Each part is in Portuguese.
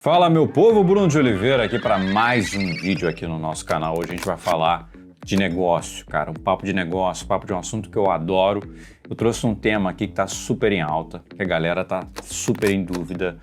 Fala meu povo, Bruno de Oliveira aqui para mais um vídeo aqui no nosso canal. Hoje a gente vai falar de negócio, cara, um papo de negócio, papo de um assunto que eu adoro. Eu trouxe um tema aqui que tá super em alta, que a galera tá super em dúvida,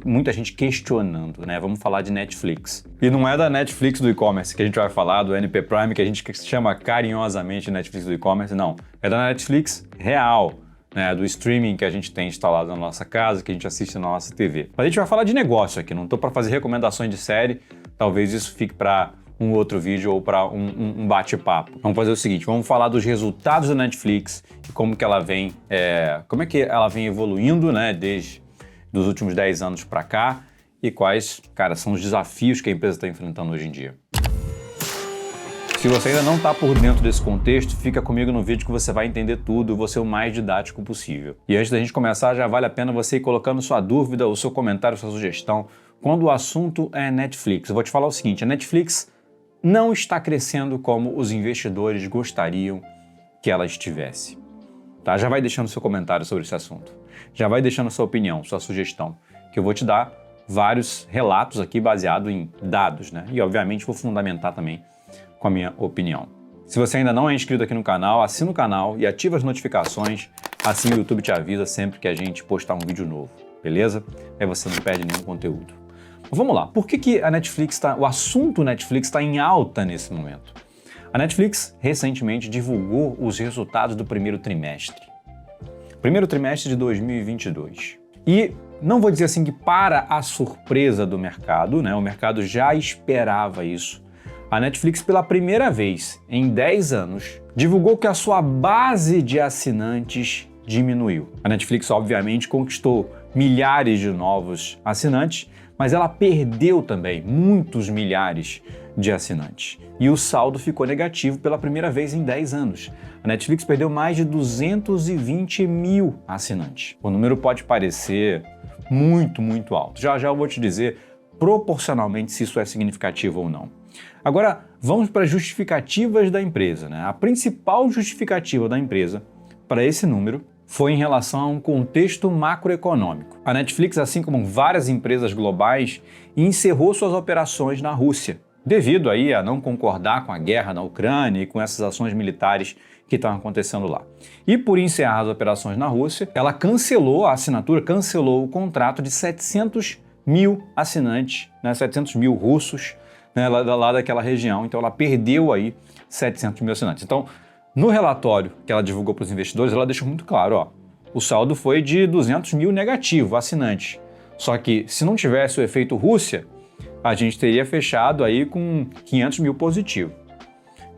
muita gente questionando, né? Vamos falar de Netflix. E não é da Netflix do e-commerce que a gente vai falar, do NP Prime, que a gente chama carinhosamente Netflix do e-commerce, não. É da Netflix real. Né, do streaming que a gente tem instalado na nossa casa, que a gente assiste na nossa TV. Mas a gente vai falar de negócio aqui, não estou para fazer recomendações de série, talvez isso fique para um outro vídeo ou para um bate-papo. Vamos fazer o seguinte, vamos falar dos resultados da Netflix e como que ela vem, como é que ela vem evoluindo, né, desde dos últimos 10 anos para cá e quais, cara, são os desafios que a empresa está enfrentando hoje em dia. Se você ainda não está por dentro desse contexto, fica comigo no vídeo que você vai entender tudo e vou ser o mais didático possível. E antes da gente começar, já vale a pena você ir colocando sua dúvida, o seu comentário, sua sugestão, quando o assunto é Netflix. Eu vou te falar o seguinte, a Netflix não está crescendo como os investidores gostariam que ela estivesse. Tá? Já vai deixando seu comentário sobre esse assunto. Já vai deixando sua opinião, sua sugestão, que eu vou te dar vários relatos aqui baseados em dados, né? E obviamente vou fundamentar também com a minha opinião. Se você ainda não é inscrito aqui no canal, assina o canal e ativa as notificações, assim o YouTube te avisa sempre que a gente postar um vídeo novo, beleza? Aí você não perde nenhum conteúdo. Mas vamos lá, por que a Netflix o assunto Netflix está em alta nesse momento? A Netflix recentemente divulgou os resultados do primeiro trimestre de 2022. E não vou dizer assim que para a surpresa do mercado, né? O mercado já esperava isso. A Netflix, pela primeira vez em 10 anos, divulgou que a sua base de assinantes diminuiu. A Netflix, obviamente, conquistou milhares de novos assinantes, mas ela perdeu também muitos milhares de assinantes. E o saldo ficou negativo pela primeira vez em 10 anos. A Netflix perdeu mais de 220 mil assinantes. O número pode parecer muito alto. Já eu vou te dizer proporcionalmente se isso é significativo ou não. Agora, vamos para as justificativas da empresa, né? A principal justificativa da empresa para esse número foi em relação a um contexto macroeconômico. A Netflix, assim como várias empresas globais, encerrou suas operações na Rússia, devido aí a não concordar com a guerra na Ucrânia e com essas ações militares que estão acontecendo lá. E por encerrar as operações na Rússia, ela cancelou a assinatura, cancelou o contrato de 700 mil assinantes, né? 700 mil russos, né, lá daquela região, então ela perdeu aí 700 mil assinantes. Então, no relatório que ela divulgou para os investidores, ela deixou muito claro, ó, o saldo foi de 200 mil negativo, assinantes. Só que se não tivesse o efeito Rússia, a gente teria fechado aí com 500 mil positivo.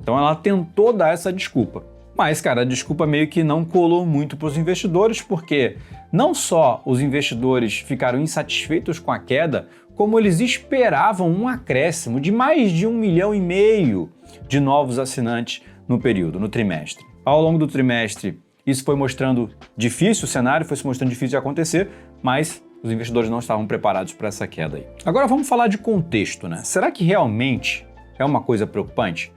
Então ela tentou dar essa desculpa. Mas, cara, a desculpa meio que não colou muito para os investidores, porque não só os investidores ficaram insatisfeitos com a queda, como eles esperavam um acréscimo de mais de 1,5 milhão de novos assinantes no período, no trimestre. Ao longo do trimestre, isso foi mostrando difícil, o cenário foi se mostrando difícil de acontecer, mas os investidores não estavam preparados para essa queda aí. Agora vamos falar de contexto, né? Será que realmente é uma coisa preocupante?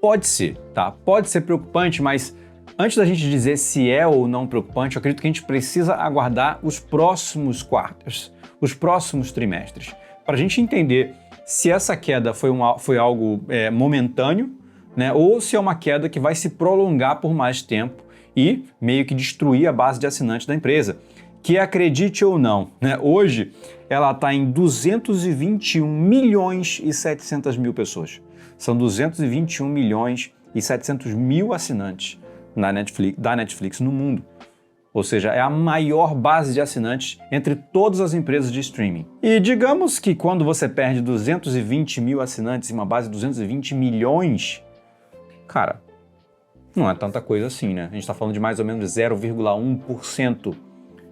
Pode ser, tá? Pode ser preocupante, mas antes da gente dizer se é ou não preocupante, eu acredito que a gente precisa aguardar os próximos quartos, os próximos trimestres, para a gente entender se essa queda foi algo momentâneo, né, ou se é uma queda que vai se prolongar por mais tempo e meio que destruir a base de assinantes da empresa, que acredite ou não, né, hoje ela está em 221 milhões e 700 mil pessoas. São 221 milhões e 700 mil assinantes da Netflix no mundo. Ou seja, é a maior base de assinantes entre todas as empresas de streaming. E digamos que quando você perde 220 mil assinantes em uma base de 220 milhões, cara, não é tanta coisa assim, né? A gente está falando de mais ou menos 0,1%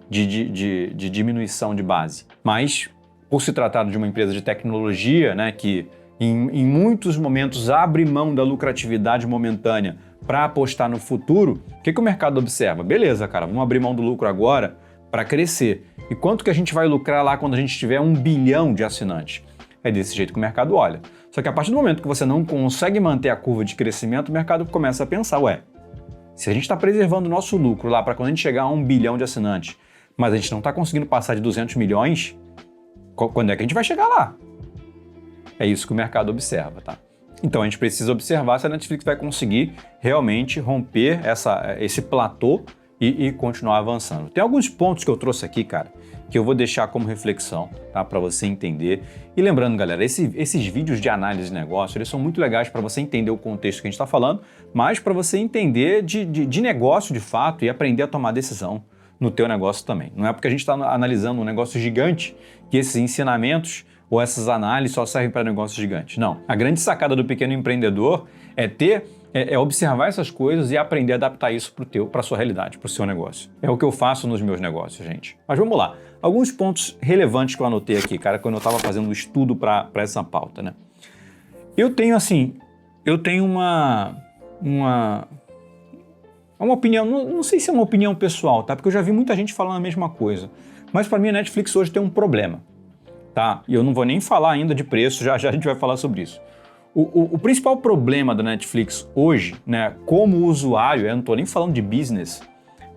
de diminuição de base. Mas, por se tratar de uma empresa de tecnologia, né, que em muitos momentos abre mão da lucratividade momentânea para apostar no futuro, o que o mercado observa? Beleza, cara, vamos abrir mão do lucro agora para crescer. E quanto que a gente vai lucrar lá quando a gente tiver 1 bilhão de assinantes? É desse jeito que o mercado olha. Só que a partir do momento que você não consegue manter a curva de crescimento, o mercado começa a pensar, ué, se a gente está preservando o nosso lucro lá para quando a gente chegar a 1 bilhão de assinantes, mas a gente não está conseguindo passar de 200 milhões, Quando é que a gente vai chegar lá? É isso que o mercado observa, tá? Então a gente precisa observar se a Netflix vai conseguir realmente romper esse platô e continuar avançando. Tem alguns pontos que eu trouxe aqui, cara, que eu vou deixar como reflexão, tá? Para você entender. E lembrando, galera, esses vídeos de análise de negócio, eles são muito legais para você entender o contexto que a gente está falando, mas para você entender de negócio de fato e aprender a tomar decisão no teu negócio também. Não é porque a gente está analisando um negócio gigante que esses ensinamentos ou essas análises só servem para negócios gigantes. Não. A grande sacada do pequeno empreendedor é observar essas coisas e aprender a adaptar isso para a sua realidade, para o seu negócio. É o que eu faço nos meus negócios, gente. Mas vamos lá. Alguns pontos relevantes que eu anotei aqui, cara, quando eu estava fazendo o estudo para essa pauta, né? Eu tenho uma opinião, não sei se é uma opinião pessoal, tá? Porque eu já vi muita gente falando a mesma coisa. Mas para mim a Netflix hoje tem um problema, tá? E eu não vou nem falar ainda de preço, já a gente vai falar sobre isso. O principal problema da Netflix hoje, né, como usuário, eu não estou nem falando de business,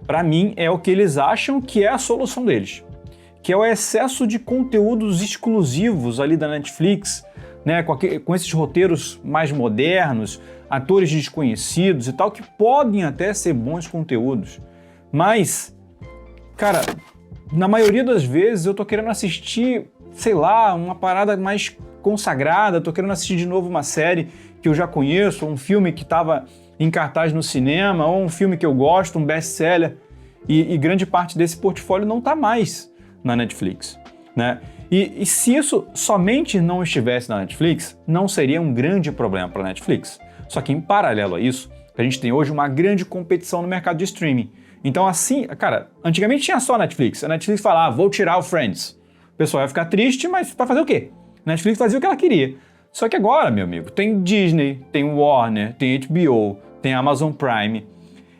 para mim é o que eles acham que é a solução deles, que é o excesso de conteúdos exclusivos ali da Netflix, né, com esses roteiros mais modernos, atores desconhecidos e tal, que podem até ser bons conteúdos, mas, cara, na maioria das vezes eu tô querendo assistir, sei lá, uma parada mais consagrada, tô querendo assistir de novo uma série que eu já conheço, um filme que estava em cartaz no cinema, ou um filme que eu gosto, um best-seller, e grande parte desse portfólio não está mais na Netflix, né? E se isso somente não estivesse na Netflix, não seria um grande problema para a Netflix. Só que em paralelo a isso, a gente tem hoje uma grande competição no mercado de streaming. Então assim, cara, antigamente tinha só a Netflix. A Netflix falava, vou tirar o Friends. O pessoal ia ficar triste, mas para fazer o quê? A Netflix fazia o que ela queria. Só que agora, meu amigo, tem Disney, tem Warner, tem HBO, tem Amazon Prime.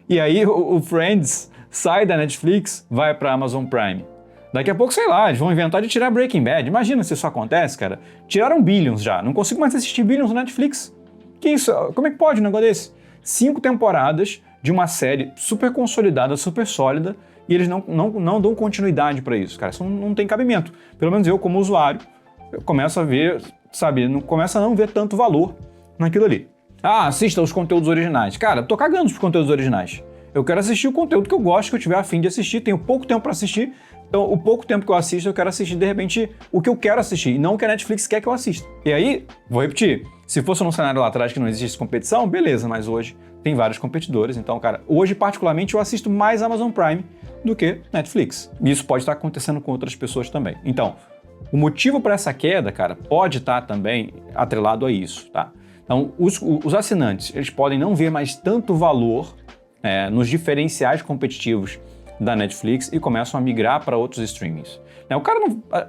E aí o Friends sai da Netflix, vai para Amazon Prime. Daqui a pouco, sei lá, eles vão inventar de tirar Breaking Bad. Imagina se isso acontece, cara. Tiraram Billions já. Não consigo mais assistir Billions na Netflix. Que isso? Como é que pode um negócio desse? 5 temporadas de uma série super consolidada, super sólida, e eles não dão continuidade para isso, cara. Isso não tem cabimento. Pelo menos eu, como usuário, eu começo a ver, sabe, começo a não ver tanto valor naquilo ali. Ah, assista os conteúdos originais. Cara, tô cagando pros conteúdos originais. Eu quero assistir o conteúdo que eu gosto, que eu tiver a fim de assistir. Tenho pouco tempo para assistir. Então, o pouco tempo que eu assisto, eu quero assistir, de repente, o que eu quero assistir, e não o que a Netflix quer que eu assista. E aí, vou repetir, se fosse num cenário lá atrás que não existisse competição, beleza, mas hoje tem vários competidores. Então, cara, hoje, particularmente, eu assisto mais Amazon Prime do que Netflix. E isso pode estar acontecendo com outras pessoas também. Então, o motivo para essa queda, cara, pode estar também atrelado a isso, tá? Então, os assinantes, eles podem não ver mais tanto valor nos diferenciais competitivos da Netflix e começam a migrar para outros streamings. O cara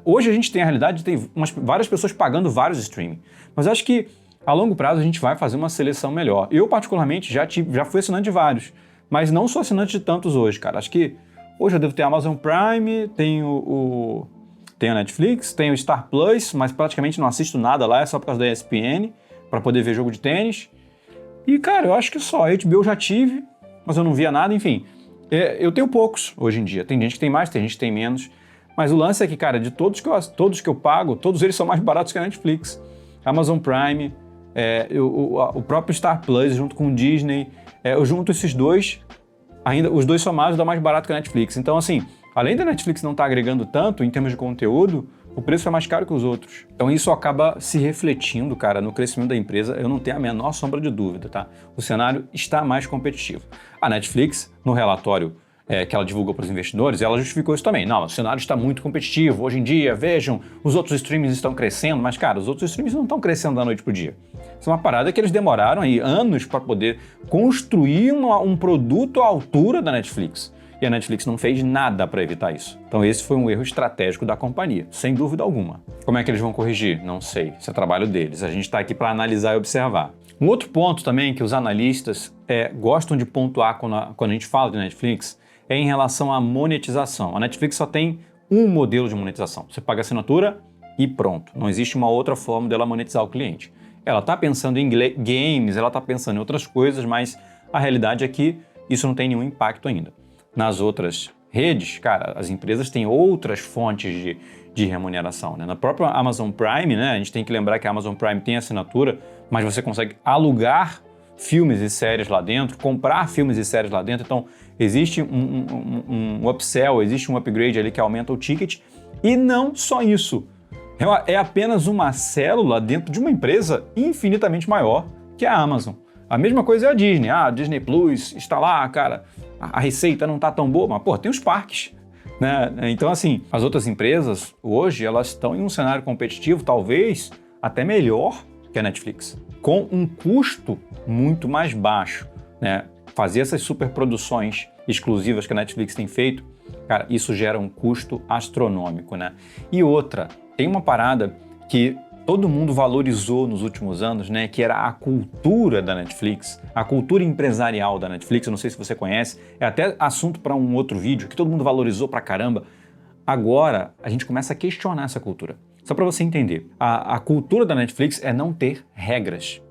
hoje a gente tem a realidade de ter várias pessoas pagando vários streaming, mas acho que a longo prazo a gente vai fazer uma seleção melhor. Eu, particularmente, já fui assinante de vários, mas não sou assinante de tantos hoje, cara. Acho que hoje eu devo ter a Amazon Prime, tenho a Netflix, tenho o Star Plus, mas praticamente não assisto nada lá, é só por causa da ESPN, para poder ver jogo de tênis. E, cara, eu acho que só. A HBO eu já tive, mas eu não via nada, enfim. Eu tenho poucos hoje em dia. Tem gente que tem mais, tem gente que tem menos. Mas o lance é que, cara, de todos que eu pago, todos eles são mais baratos que a Netflix. Amazon Prime, o próprio Star Plus junto com o Disney. Eu junto esses dois, ainda os dois somados dá mais barato que a Netflix. Então, assim, além da Netflix não estar agregando tanto em termos de conteúdo, o preço é mais caro que os outros. Então isso acaba se refletindo, cara, no crescimento da empresa, eu não tenho a menor sombra de dúvida, tá? O cenário está mais competitivo. A Netflix, no relatório que ela divulgou para os investidores, ela justificou isso também. Não, o cenário está muito competitivo. Hoje em dia, vejam, os outros streams estão crescendo, mas, cara, os outros streams não estão crescendo da noite pro dia. Isso é uma parada que eles demoraram aí anos para poder construir um produto à altura da Netflix. E a Netflix não fez nada para evitar isso. Então esse foi um erro estratégico da companhia, sem dúvida alguma. Como é que eles vão corrigir? Não sei, isso é trabalho deles. A gente está aqui para analisar e observar. Um outro ponto também que os analistas gostam de pontuar quando a gente fala de Netflix é em relação à monetização. A Netflix só tem um modelo de monetização. Você paga a assinatura e pronto. Não existe uma outra forma dela monetizar o cliente. Ela está pensando em games, ela está pensando em outras coisas, mas a realidade é que isso não tem nenhum impacto ainda. Nas outras redes, cara, as empresas têm outras fontes de remuneração, né? Na própria Amazon Prime, né, a gente tem que lembrar que a Amazon Prime tem assinatura, mas você consegue alugar filmes e séries lá dentro, comprar filmes e séries lá dentro, então existe um upsell, existe um upgrade ali que aumenta o ticket, e não só isso, é apenas uma célula dentro de uma empresa infinitamente maior que a Amazon. A mesma coisa é a Disney. A Disney Plus está lá, cara, a receita não está tão boa, mas, pô, tem os parques, né? Então, assim, as outras empresas, hoje, elas estão em um cenário competitivo, talvez até melhor que a Netflix, com um custo muito mais baixo, né? Fazer essas superproduções exclusivas que a Netflix tem feito, cara, isso gera um custo astronômico, né? E outra, tem uma parada que todo mundo valorizou nos últimos anos, né, que era a cultura da Netflix, a cultura empresarial da Netflix, eu não sei se você conhece, é até assunto para um outro vídeo, que todo mundo valorizou pra caramba. Agora, a gente começa a questionar essa cultura. Só para você entender, a cultura da Netflix é não ter regras.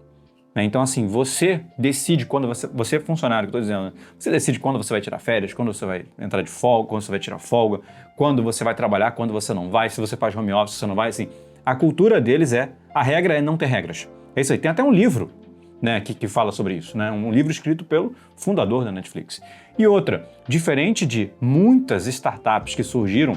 Né? Então, assim, você decide quando você é funcionário, que eu tô dizendo, né? Você decide quando você vai tirar férias, quando você vai entrar de folga, quando você vai tirar folga, quando você vai trabalhar, quando você não vai, se você faz home office, se você não vai, assim. A cultura deles a regra é não ter regras. É isso aí. Tem até um livro, né, que fala sobre isso, né? Um livro escrito pelo fundador da Netflix. E outra, diferente de muitas startups que surgiram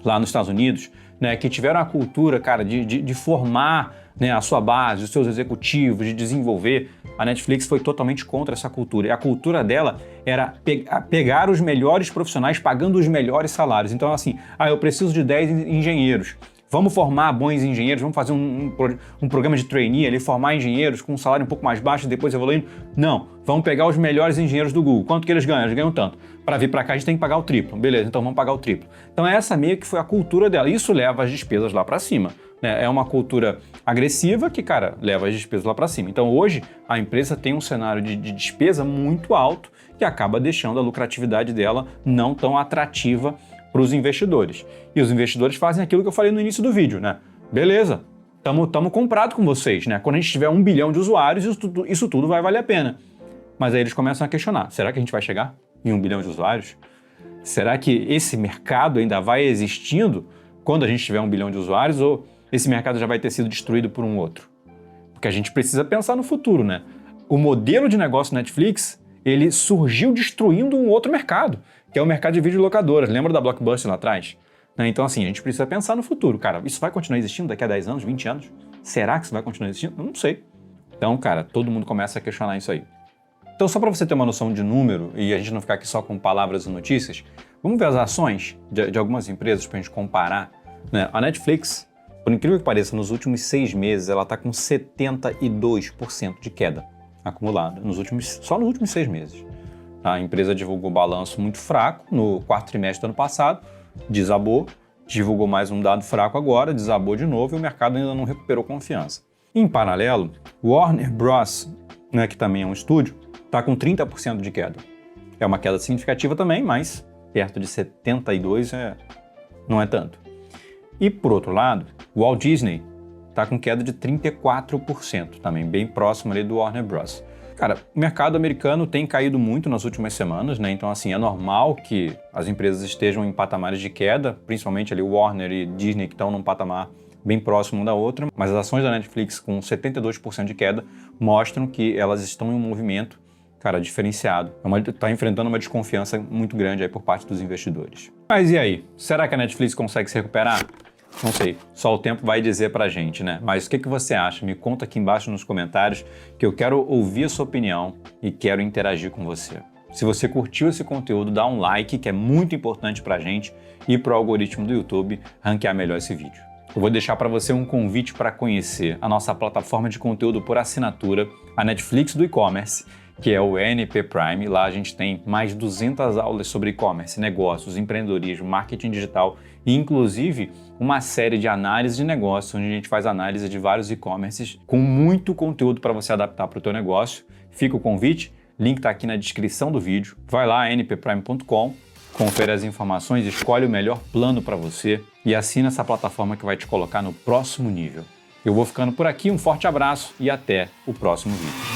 lá nos Estados Unidos, né, que tiveram a cultura, cara, de formar, né, a sua base, os seus executivos, de desenvolver, a Netflix foi totalmente contra essa cultura. E a cultura dela era pegar os melhores profissionais pagando os melhores salários. Então, assim, eu preciso de 10 engenheiros. Vamos formar bons engenheiros, vamos fazer um programa de trainee ali, formar engenheiros com um salário um pouco mais baixo e depois evoluindo. Não, vamos pegar os melhores engenheiros do Google. Quanto que eles ganham? Eles ganham tanto. Para vir para cá a gente tem que pagar o triplo. Beleza, então vamos pagar o triplo. Então essa meio que foi a cultura dela. Isso leva as despesas lá para cima. Né? É uma cultura agressiva que, cara, leva as despesas lá para cima. Então hoje a empresa tem um cenário de despesa muito alto que acaba deixando a lucratividade dela não tão atrativa para os investidores. E os investidores fazem aquilo que eu falei no início do vídeo, né? Beleza, estamos comprados com vocês, né? Quando a gente tiver 1 bilhão de usuários, isso tudo vai valer a pena. Mas aí eles começam a questionar, será que a gente vai chegar em 1 bilhão de usuários? Será que esse mercado ainda vai existindo quando a gente tiver 1 bilhão de usuários ou esse mercado já vai ter sido destruído por um outro? Porque a gente precisa pensar no futuro, né? O modelo de negócio Netflix, ele surgiu destruindo um outro mercado, que é o mercado de videolocadoras. Lembra da Blockbuster lá atrás? Então, assim, a gente precisa pensar no futuro. Cara, isso vai continuar existindo daqui a 10 anos, 20 anos? Será que isso vai continuar existindo? Eu não sei. Então, cara, todo mundo começa a questionar isso aí. Então, só para você ter uma noção de número e a gente não ficar aqui só com palavras e notícias, vamos ver as ações de algumas empresas para a gente comparar. Né? A Netflix, por incrível que pareça, nos últimos 6 meses, ela está com 72% de queda acumulada, só nos últimos 6 meses. A empresa divulgou balanço muito fraco no quarto trimestre do ano passado, desabou, divulgou mais um dado fraco agora, desabou de novo e o mercado ainda não recuperou confiança. Em paralelo, Warner Bros., né, que também é um estúdio, está com 30% de queda. É uma queda significativa também, mas perto de 72% não é tanto. E por outro lado, Walt Disney está com queda de 34%, também bem próximo ali do Warner Bros. Cara, o mercado americano tem caído muito nas últimas semanas, né? Então, assim, é normal que as empresas estejam em patamares de queda, principalmente ali o Warner e Disney que estão num patamar bem próximo uma da outra, mas as ações da Netflix com 72% de queda mostram que elas estão em um movimento, cara, diferenciado. Está enfrentando uma desconfiança muito grande aí por parte dos investidores. Mas e aí? Será que a Netflix consegue se recuperar? Não sei, só o tempo vai dizer pra gente, né? Mas o que você acha? Me conta aqui embaixo nos comentários que eu quero ouvir a sua opinião e quero interagir com você. Se você curtiu esse conteúdo, dá um like, que é muito importante pra gente e pro algoritmo do YouTube ranquear melhor esse vídeo. Eu vou deixar para você um convite para conhecer a nossa plataforma de conteúdo por assinatura, a Netflix do e-commerce, que é o NP Prime. Lá a gente tem mais de 200 aulas sobre e-commerce, negócios, empreendedorismo, marketing digital e inclusive uma série de análises de negócios, onde a gente faz análise de vários e-commerces com muito conteúdo para você adaptar para o teu negócio. Fica o convite, link está aqui na descrição do vídeo. Vai lá, npprime.com, confere as informações, escolhe o melhor plano para você e assina essa plataforma que vai te colocar no próximo nível. Eu vou ficando por aqui, um forte abraço e até o próximo vídeo.